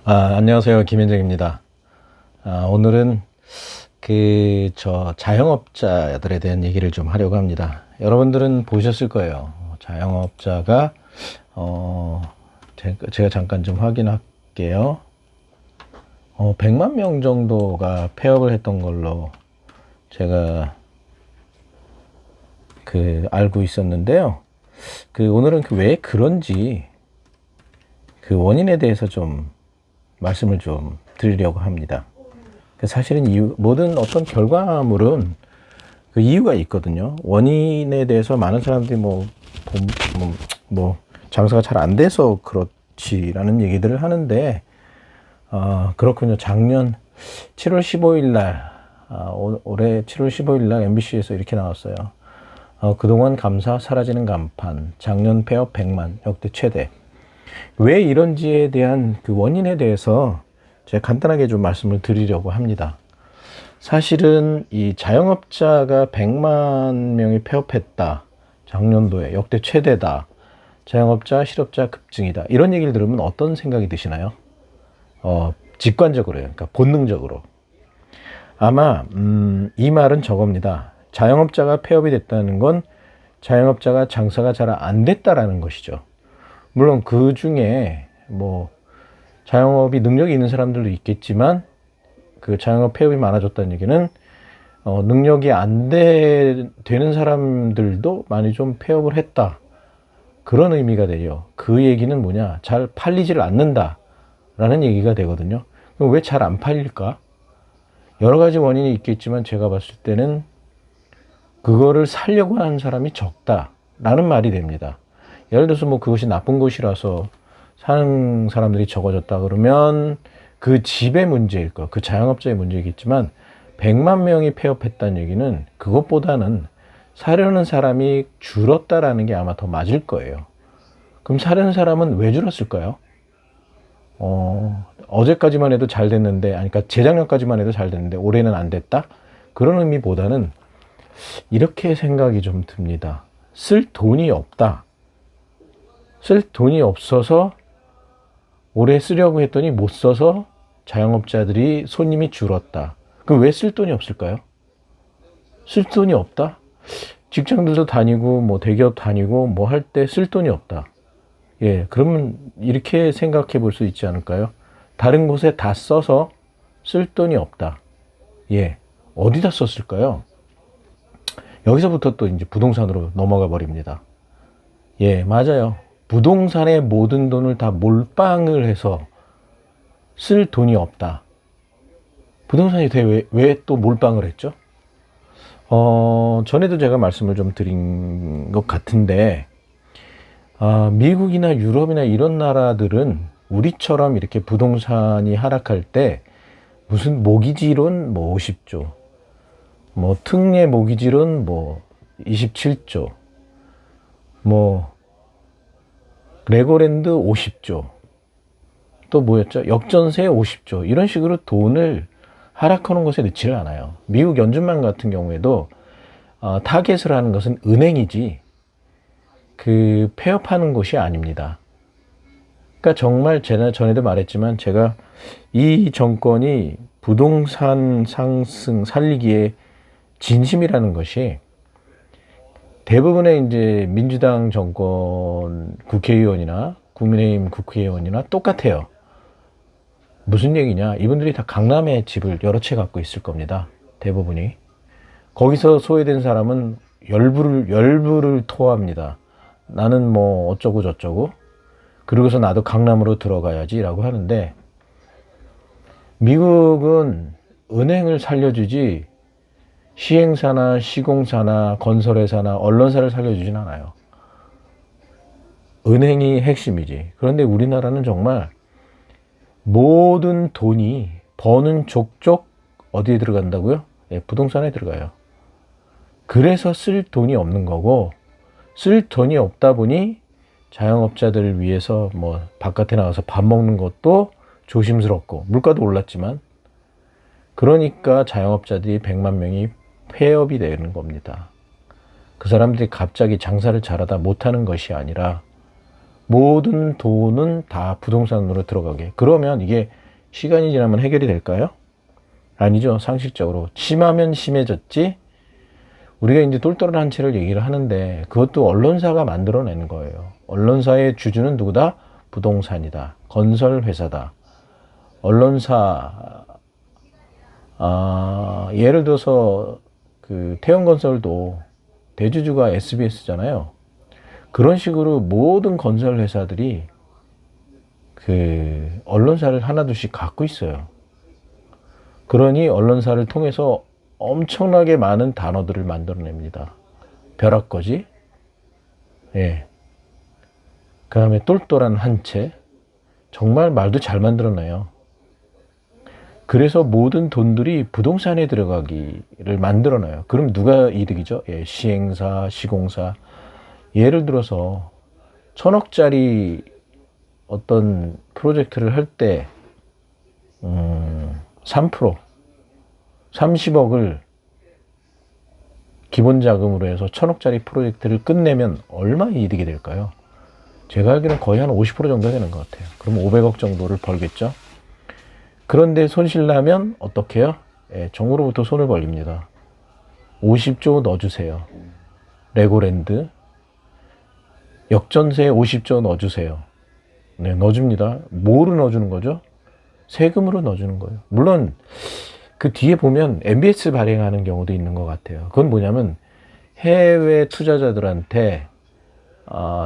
안녕하세요. 김현정입니다. 오늘은 자영업자들에 대한 얘기를 좀 하려고 합니다. 여러분들은 보셨을 거예요. 자영업자가, 제가 잠깐 좀 확인할게요. 100만 명 정도가 폐업을 했던 걸로 제가 알고 있었는데요. 오늘은 왜 그런지 원인에 대해서 좀 말씀을 좀 드리려고 합니다. 사실은 모든 어떤 결과물은 이유가 있거든요. 원인에 대해서 많은 사람들이 장사가 잘 안 돼서 그렇지라는 얘기들을 하는데, 그렇군요. 작년 7월 15일 날, 올해 7월 15일 날 MBC에서 이렇게 나왔어요. 그동안 감사 사라지는 간판, 작년 폐업 100만, 역대 최대. 왜 이런지에 대한 원인에 대해서 제가 간단하게 좀 말씀을 드리려고 합니다. 사실은 이 자영업자가 100만 명이 폐업했다. 작년도에 역대 최대다. 자영업자, 실업자 급증이다. 이런 얘기를 들으면 어떤 생각이 드시나요? 직관적으로요. 그러니까 본능적으로. 아마 이 말은 저겁니다. 자영업자가 폐업이 됐다는 건 자영업자가 장사가 잘 안 됐다라는 것이죠. 물론 그 중에 자영업이 능력이 있는 사람들도 있겠지만 자영업 폐업이 많아졌다는 얘기는 능력이 안 되는 사람들도 많이 좀 폐업을 했다. 그런 의미가 되죠. 그 얘기는 뭐냐? 잘 팔리지를 않는다 라는 얘기가 되거든요. 그럼 왜 잘 안 팔릴까? 여러 가지 원인이 있겠지만 제가 봤을 때는 그거를 살려고 하는 사람이 적다 라는 말이 됩니다. 예를 들어서 그것이 나쁜 곳이라서 사는 사람들이 적어졌다 그러면 그 집의 문제일 거, 그 자영업자의 문제이겠지만 100만 명이 폐업했다는 얘기는 그것보다는 사려는 사람이 줄었다라는 게 아마 더 맞을 거예요. 그럼 사려는 사람은 왜 줄었을까요? 어제까지만 해도 잘 됐는데, 그러니까 재작년까지만 해도 잘 됐는데 올해는 안 됐다? 그런 의미보다는 이렇게 생각이 좀 듭니다. 쓸 돈이 없다. 쓸 돈이 없어서 올해 쓰려고 했더니 못 써서 자영업자들이 손님이 줄었다. 그럼 왜 쓸 돈이 없을까요? 쓸 돈이 없다? 직장들도 다니고 대기업 다니고 할 때 쓸 돈이 없다. 예, 그러면 이렇게 생각해 볼 수 있지 않을까요? 다른 곳에 다 써서 쓸 돈이 없다. 예, 어디다 썼을까요? 여기서부터 또 이제 부동산으로 넘어가 버립니다. 예, 맞아요. 부동산에 모든 돈을 다 몰빵을 해서 쓸 돈이 없다. 부동산이 왜 또 몰빵을 했죠? 전에도 제가 말씀을 좀 드린 것 같은데, 미국이나 유럽이나 이런 나라들은 우리처럼 이렇게 부동산이 하락할 때 무슨 모기지론 50조, 특례 모기지론 27조, 레고랜드 50조, 또 뭐였죠? 역전세 50조, 이런 식으로 돈을 하락하는 곳에 넣지를 않아요. 미국 연준만 같은 경우에도 타겟을 하는 것은 은행이지 폐업하는 곳이 아닙니다. 그러니까 정말 제가 전에도 말했지만 제가 이 정권이 부동산 상승 살리기에 진심이라는 것이 대부분의 이제 민주당 정권 국회의원이나 국민의힘 국회의원이나 똑같아요. 무슨 얘기냐? 이분들이 다 강남에 집을 여러 채 갖고 있을 겁니다. 대부분이. 거기서 소외된 사람은 열불을 토합니다. 나는 어쩌고 저쩌고. 그러고서 나도 강남으로 들어가야지 라고 하는데, 미국은 은행을 살려주지 시행사나 시공사나 건설회사나 언론사를 살려주진 않아요. 은행이 핵심이지. 그런데 우리나라는 정말 모든 돈이 버는 족족 어디에 들어간다고요? 예, 부동산에 들어가요. 그래서 쓸 돈이 없는 거고, 쓸 돈이 없다 보니 자영업자들을 위해서 바깥에 나가서 밥 먹는 것도 조심스럽고, 물가도 올랐지만, 그러니까 자영업자들이 100만 명이 폐업이 되는 겁니다. 그 사람들이 갑자기 장사를 잘하다 못하는 것이 아니라 모든 돈은 다 부동산으로 들어가게. 그러면 이게 시간이 지나면 해결이 될까요? 아니죠. 상식적으로. 심하면 심해졌지. 우리가 이제 똘똘한 한 채를 얘기를 하는데 그것도 언론사가 만들어내는 거예요. 언론사의 주주는 누구다? 부동산이다. 건설회사다. 언론사, 예를 들어서 그 태영건설도 대주주가 SBS잖아요. 그런 식으로 모든 건설회사들이 그 언론사를 하나둘씩 갖고 있어요. 그러니 언론사를 통해서 엄청나게 많은 단어들을 만들어냅니다. 벼락거지, 예. 그 다음에 똘똘한 한 채, 정말 말도 잘 만들어내요. 그래서 모든 돈들이 부동산에 들어가기를 만들어놔요. 그럼 누가 이득이죠? 예, 시행사, 시공사. 예를 들어서 1,000억짜리 어떤 프로젝트를 할 때 3%, 30억을 기본 자금으로 해서 1,000억짜리 프로젝트를 끝내면 얼마 이득이 될까요? 제가 알기로는 거의 한 50% 정도 되는 것 같아요. 그럼 500억 정도를 벌겠죠? 그런데 손실 나면 어떻게 해요? 예, 정부로부터 손을 벌립니다. 50조 넣어주세요. 레고랜드. 역전세에 50조 넣어주세요. 네, 넣어줍니다. 뭐로 넣어주는 거죠? 세금으로 넣어주는 거예요. 물론 그 뒤에 보면 MBS 발행하는 경우도 있는 것 같아요. 그건 뭐냐면 해외 투자자들한테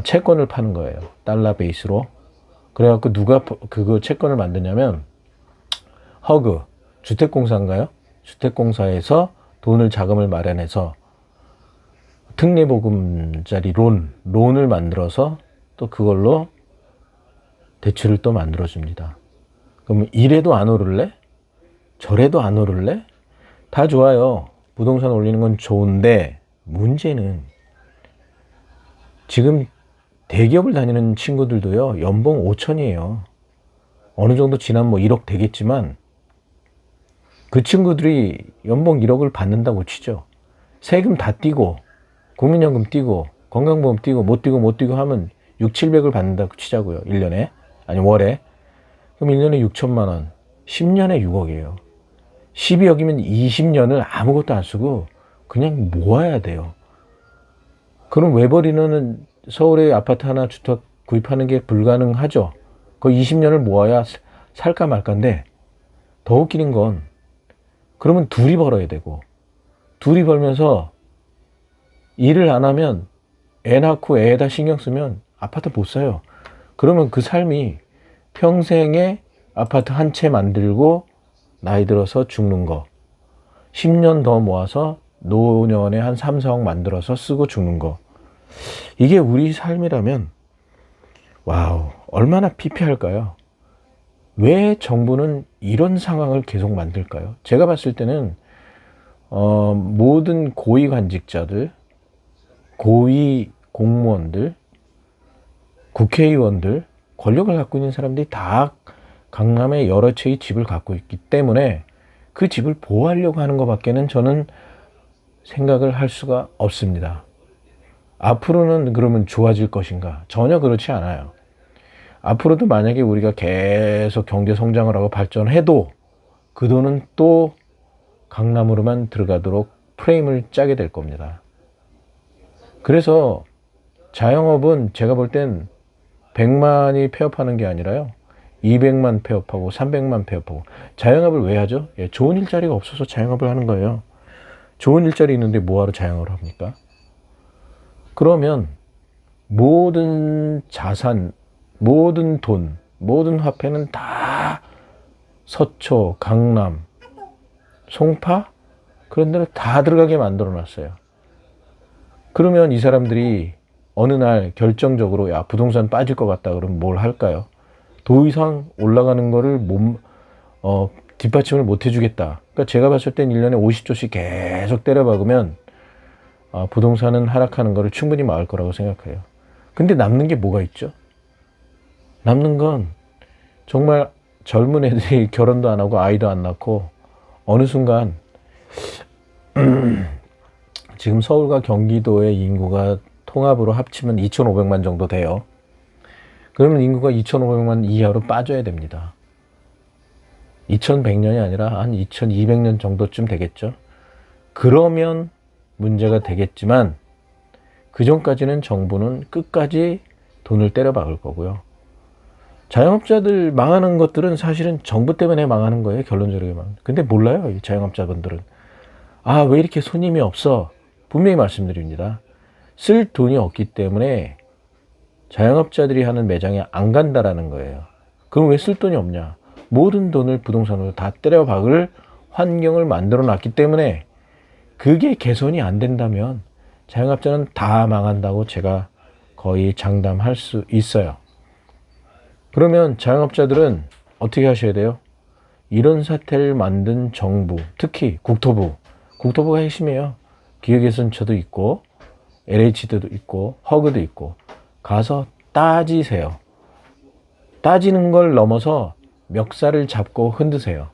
채권을 파는 거예요. 달러 베이스로. 그래갖고 누가 그거 채권을 만드냐면 허그, 주택공사인가요? 주택공사에서 돈을 자금을 마련해서 특례보금자리 론을 만들어서 또 그걸로 대출을 또 만들어줍니다. 그럼 이래도 안 오를래? 저래도 안 오를래? 다 좋아요. 부동산 올리는 건 좋은데 문제는 지금 대기업을 다니는 친구들도요, 연봉 5천이에요. 어느 정도 지나면 뭐 1억 되겠지만 그 친구들이 연봉 1억을 받는다고 치죠. 세금 다 떼고 국민연금 떼고 건강보험 떼고 못 떼고 하면 6, 700을 받는다고 치자고요. 1년에. 아니 월에. 그럼 1년에 6천만 원. 10년에 6억이에요. 12억이면 20년을 아무것도 안 쓰고 그냥 모아야 돼요. 그럼 외벌이는 서울에 아파트 하나 주택 구입하는 게 불가능하죠. 그 20년을 모아야 살까 말까인데 더 웃기는 건 그러면 둘이 벌어야 되고 둘이 벌면서 일을 안 하면 애 낳고 애에다 신경 쓰면 아파트 못 사요. 그러면 그 삶이 평생에 아파트 한 채 만들고 나이 들어서 죽는 거 10년 더 모아서 노년에 한 3, 4억 만들어서 쓰고 죽는 거 이게 우리 삶이라면 와우 얼마나 피폐할까요? 왜 정부는 이런 상황을 계속 만들까요? 제가 봤을 때는 모든 고위관직자들, 고위 공무원들, 국회의원들, 권력을 갖고 있는 사람들이 다 강남에 여러 채의 집을 갖고 있기 때문에 그 집을 보호하려고 하는 것밖에는 저는 생각을 할 수가 없습니다. 앞으로는 그러면 좋아질 것인가? 전혀 그렇지 않아요. 앞으로도 만약에 우리가 계속 경제 성장을 하고 발전해도 그 돈은 또 강남으로만 들어가도록 프레임을 짜게 될 겁니다. 그래서 자영업은 제가 볼 땐 100만이 폐업하는 게 아니라요. 200만 폐업하고 300만 폐업하고. 자영업을 왜 하죠? 예, 좋은 일자리가 없어서 자영업을 하는 거예요. 좋은 일자리 있는데 뭐하러 자영업을 합니까? 그러면 모든 자산, 모든 돈, 모든 화폐는 다 서초, 강남, 송파 그런 데로 다 들어가게 만들어 놨어요. 그러면 이 사람들이 어느 날 결정적으로 야 부동산 빠질 것 같다 그러면 뭘 할까요? 더 이상 올라가는 거를 뒷받침을 못 해주겠다. 그러니까 제가 봤을 땐 1년에 50조씩 계속 때려박으면 부동산은 하락하는 거를 충분히 막을 거라고 생각해요. 근데 남는 게 뭐가 있죠? 남는 건 정말 젊은 애들이 결혼도 안 하고 아이도 안 낳고 어느 순간 지금 서울과 경기도의 인구가 통합으로 합치면 2,500만 정도 돼요. 그러면 인구가 2,500만 이하로 빠져야 됩니다. 2100년이 아니라 한 2200년 정도쯤 되겠죠. 그러면 문제가 되겠지만 그 전까지는 정부는 끝까지 돈을 때려 박을 거고요. 자영업자들 망하는 것들은 사실은 정부 때문에 망하는 거예요. 결론적으로 망하는. 근데 몰라요. 이 자영업자분들은. 아, 왜 이렇게 손님이 없어? 분명히 말씀드립니다. 쓸 돈이 없기 때문에 자영업자들이 하는 매장에 안 간다라는 거예요. 그럼 왜 쓸 돈이 없냐? 모든 돈을 부동산으로 다 때려 박을 환경을 만들어 놨기 때문에 그게 개선이 안 된다면 자영업자는 다 망한다고 제가 거의 장담할 수 있어요. 그러면 자영업자들은 어떻게 하셔야 돼요? 이런 사태를 만든 정부, 특히 국토부가 핵심이에요. 기획예산처도 있고 LH도 있고 허그도 있고 가서 따지세요. 따지는 걸 넘어서 멱살을 잡고 흔드세요.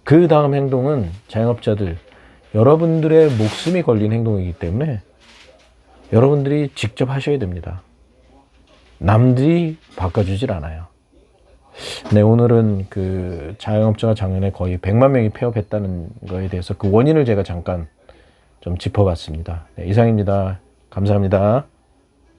그 다음 행동은 자영업자들, 여러분들의 목숨이 걸린 행동이기 때문에 여러분들이 직접 하셔야 됩니다. 남들이 바꿔주질 않아요. 네, 오늘은 그 자영업자가 작년에 거의 100만 명이 폐업했다는 거에 대해서 그 원인을 제가 잠깐 좀 짚어봤습니다. 네, 이상입니다. 감사합니다.